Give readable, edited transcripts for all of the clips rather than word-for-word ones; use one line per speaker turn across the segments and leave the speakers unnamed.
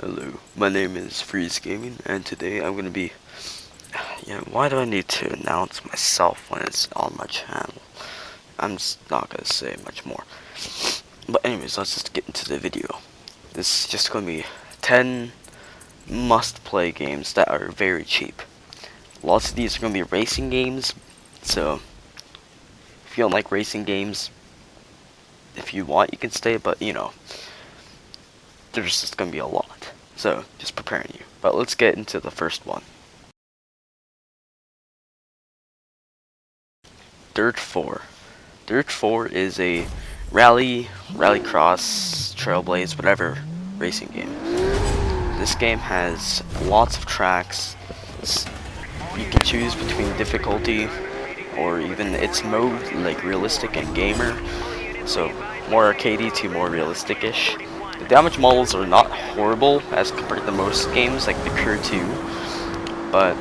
Hello, my name is Freeze Gaming, and today I'm gonna be. Why do I need to announce myself when it's on my channel? I'm just not gonna say much more. But anyways, let's just get into the video. This is just gonna be 10 must-play games that are very cheap. Lots of these are gonna be racing games, so if you don't like racing games, if you want, you can stay. But there's just gonna be a lot. So, just preparing you. But let's get into the first one. Dirt 4. Dirt 4 is a rallycross, trailblaze, whatever racing game. This game has lots of tracks. You can choose between difficulty or even its mode, like realistic and gamer. So, more arcadey to more realistic-ish. The damage models are not horrible as compared to most games like the Crew 2, but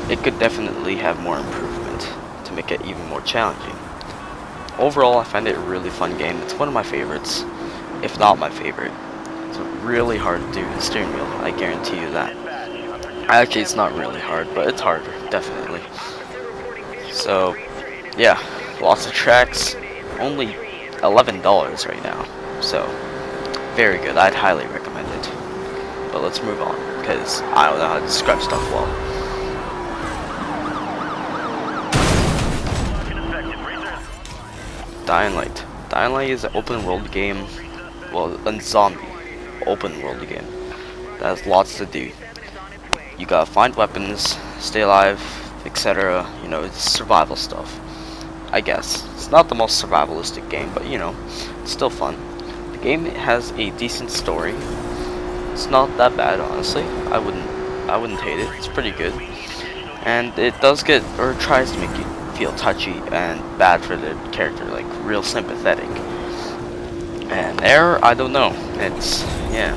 it could definitely have more improvement to make it even more challenging. Overall, I find it a really fun game. It's one of my favorites, if not my favorite. It's really hard to do the steering wheel, I guarantee you that. Actually, it's not really hard, but it's harder, definitely. So, yeah, lots of tracks, only $11 right now, so very good. I'd highly recommend it. But let's move on, because I don't know how to describe stuff well. Dying Light. Dying Light is an open world game, well, a zombie open world game that has lots to do. You gotta find weapons, stay alive, etc. It's survival stuff, I guess. It's not the most survivalistic game, but it's still fun. The game has a decent story. It's not that bad, honestly. I wouldn't hate it. It's pretty good. And it does tries to make you feel touchy and bad for the character, like real sympathetic. And there, I don't know. Yeah.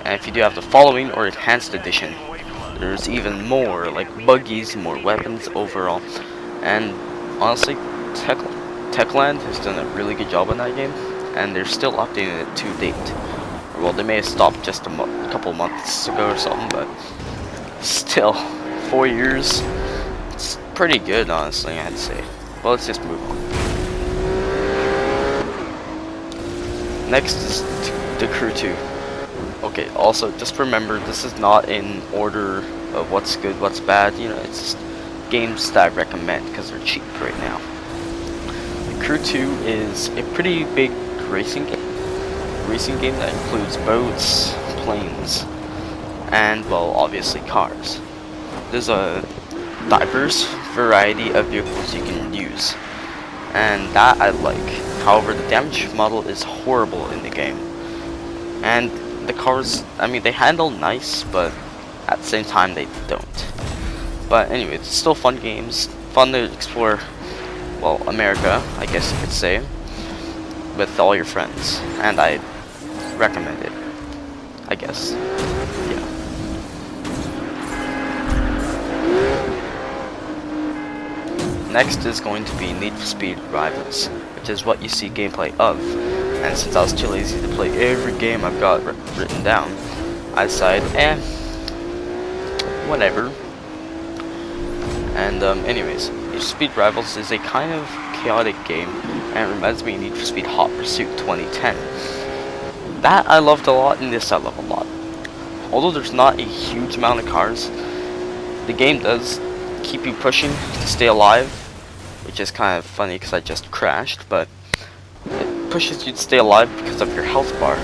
And if you do have the following or enhanced edition, there's even more, like buggies, more weapons overall. And honestly, Techland has done a really good job on that game, and they're still updating it to date. Well, they may have stopped just a couple months ago or something, but still, 4 years, it's pretty good, honestly, I'd say. Well, let's just move on. Next is the Crew 2. Okay, also, just remember, this is not in order of what's good, what's bad, it's just games that I recommend, because they're cheap right now. The Crew 2 is a pretty big racing game that includes boats, planes, and, well, obviously cars. There's a diverse variety of vehicles you can use, and that I like. However, the damage model is horrible in the game, and the cars, they handle nice, but at the same time they don't. But anyway, it's still fun games, fun to explore, well, America, I guess you could say, with all your friends, and I recommend it, I guess. Yeah. Next is going to be Need for Speed Rivals, which is what you see gameplay of. And since I was too lazy to play every game I've got written down, I decided, whatever. And anyways, Need for Speed Rivals is a kind of chaotic game, and it reminds me of Need for Speed Hot Pursuit 2010. That I loved a lot, and this I love a lot. Although there's not a huge amount of cars, the game does keep you pushing to stay alive, which is kind of funny because I just crashed, but it pushes you to stay alive because of your health bar.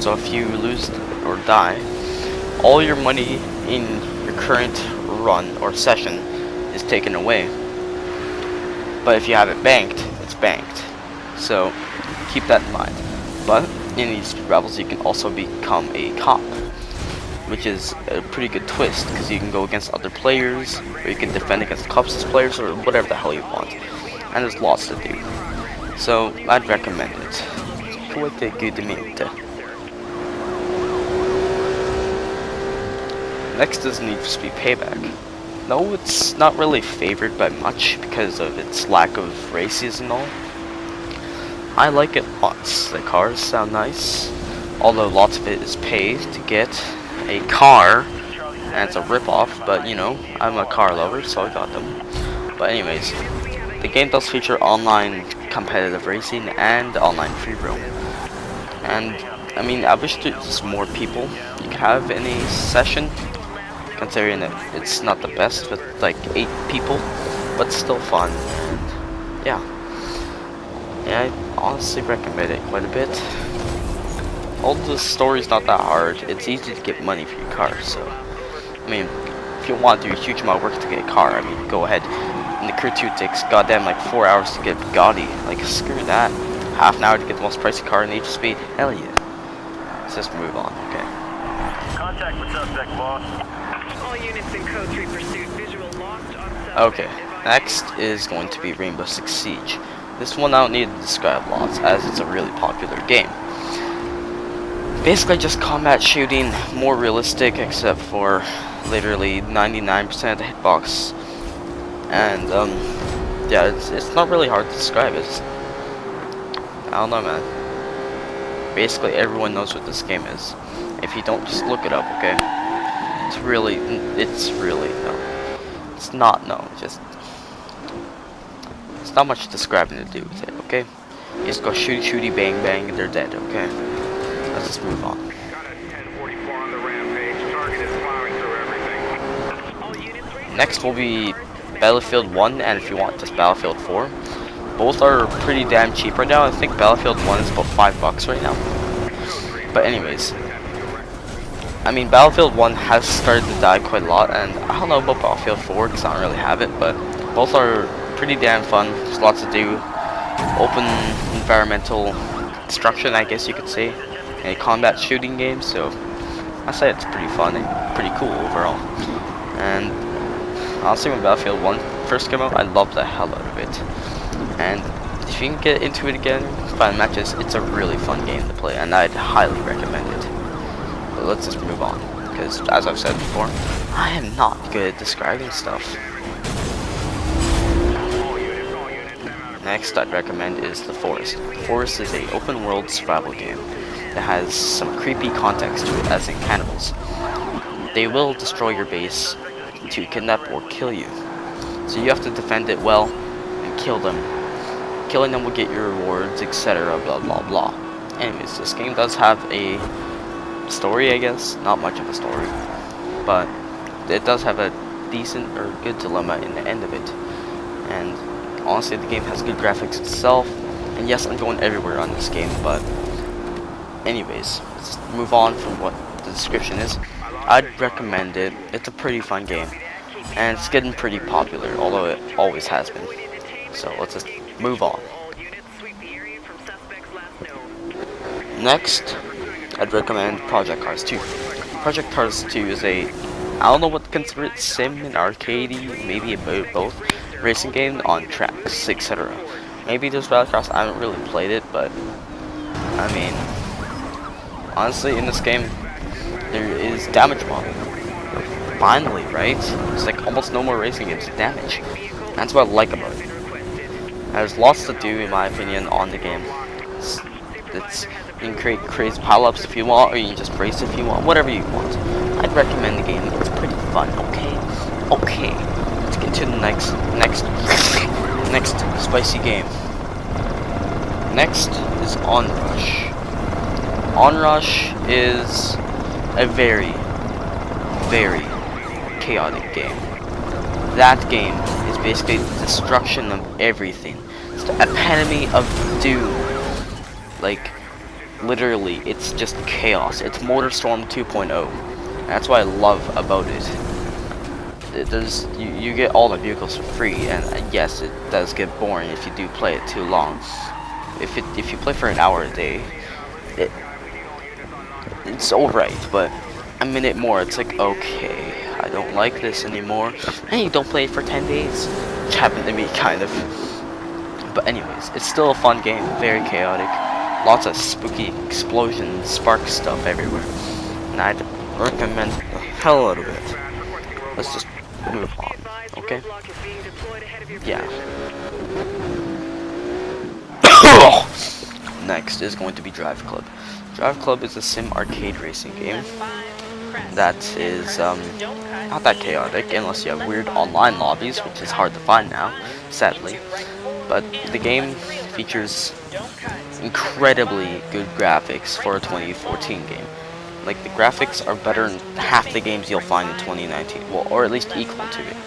So if you lose or die, all your money in your current run or session is taken away. But if you have it banked, it's banked. So keep that in mind. But in these Rivals, you can also become a cop, which is a pretty good twist because you can go against other players, or you can defend against cops as players, or whatever the hell you want. And there's lots to do. So I'd recommend it. Quite a good mint. Next is Need for Speed Payback. No, it's not really favored by much because of its lack of races and all. I like it lots. The cars sound nice. although lots of it is paid to get a car, and it's a rip-off, but you know, I'm a car lover, so I got them. But anyways, the game does feature online competitive racing and online free roam. And I mean, I wish there's more people you could have in a session, considering that it's not the best with like 8 people, but still fun. And yeah, I honestly recommend it quite a bit. Although the story's not that hard, it's easy to get money for your car, so I mean, if you want to do a huge amount of work to get a car, I mean, go ahead. And the Crew 2 takes goddamn like 4 hours to get Bugatti. Like, screw that. Half an hour to get the most pricey car in Need for Speed. Hell yeah. Let's just move on, okay?
Contact with suspect, boss.
All units in code 3 pursuit. Visual lost on suspect.
Okay, next is going to be Rainbow Six Siege. This one I don't need to describe lots, as it's a really popular game. Basically just combat shooting, more realistic, except for literally 99% of the hitbox. And yeah, it's not really hard to describe. I don't know, man. Basically everyone knows what this game is. If you don't, just look it up, okay? It's really no. It's not, no, just it's not much describing to do with it, okay? You just go shooty bang bang and they're dead, okay? Let's just move on. Next will be Battlefield 1, and if you want, just Battlefield 4. Both are pretty damn cheap right now. I think Battlefield 1 is about $5 right now. But anyways, I mean, Battlefield 1 has started to die quite a lot, and I don't know about Battlefield 4 because I don't really have it, but both are pretty damn fun. There's lots to do. Open environmental destruction, I guess you could say. A combat shooting game, so I say it's pretty fun and pretty cool overall. And honestly, when Battlefield 1 first came out, I loved the hell out of it. And if you can get into it again, find matches, it's a really fun game to play, and I'd highly recommend it. But let's just move on, because as I've said before, I am not good at describing stuff. Next I'd recommend is The Forest. The Forest is an open world survival game that has some creepy context to it, as in cannibals. They will destroy your base to kidnap or kill you. So you have to defend it well and kill them. Killing them will get you rewards, etc. blah blah blah. Anyways, this game does have a story, I guess. Not much of a story. But it does have a decent or good dilemma in the end of it. And honestly, the game has good graphics itself. And yes, I'm going everywhere on this game, but anyways, let's move on from what the description is. I'd recommend it. It's a pretty fun game, and it's getting pretty popular, although it always has been. So let's just move on. Next, I'd recommend Project Cars 2. Project Cars 2 is I don't know what to consider it, sim and arcadey, maybe a bit of both, racing game on tracks, etc. Maybe there's Rallycross. I haven't really played it, but I mean, honestly, in this game, there is damage bonding. Finally, right? It's like almost no more racing games with damage. That's what I like about it. There's lots to do, in my opinion, on the game. You can create crazy pile-ups if you want, or you can just race if you want, whatever you want. I'd recommend the game. It's pretty fun. Okay. Let's get to the next spicy game. Next is Onrush. Onrush is a very chaotic game. That game is basically the destruction of everything. It's the epitome of doom. Like, literally, it's just chaos. It's MotorStorm 2.0. That's what I love about it. You get all the vehicles for free, and yes, it does get boring if you do play it too long. If you play for an hour a day, it's alright, but a minute more, it's like, okay, I don't like this anymore. And you don't play it for 10 days, which happened to me, kind of. But anyways, it's still a fun game, very chaotic. Lots of spooky explosions, spark stuff everywhere. And I'd recommend the hell out of it. Let's just move on, okay? Yeah. Next is going to be Drive Club. Drive Club is a sim arcade racing game that is not that chaotic unless you have weird online lobbies, which is hard to find now, sadly. But the game features incredibly good graphics for a 2014 game. Like, the graphics are better than half the games you'll find in 2019, well, or at least equal to it.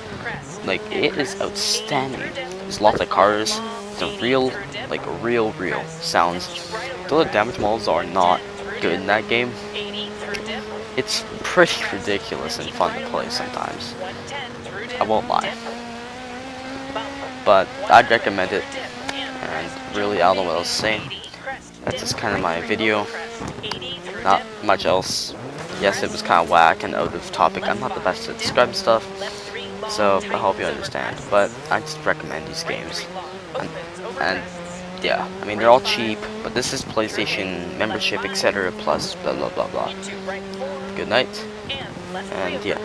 Like, it is outstanding. There's lots of cars, the real sounds. Though the damage models are not good in that game, it's pretty ridiculous and fun to play sometimes. I won't lie. But I'd recommend it, and really I don't know what else to say. That's just kind of my video. Not much else. Yes, it was kind of whack and out of topic. I'm not the best to describe stuff, so I hope you understand. But I just recommend these games. And yeah, I mean, they're all cheap, but this is PlayStation membership, etc. plus blah blah blah blah. Good night, and yeah.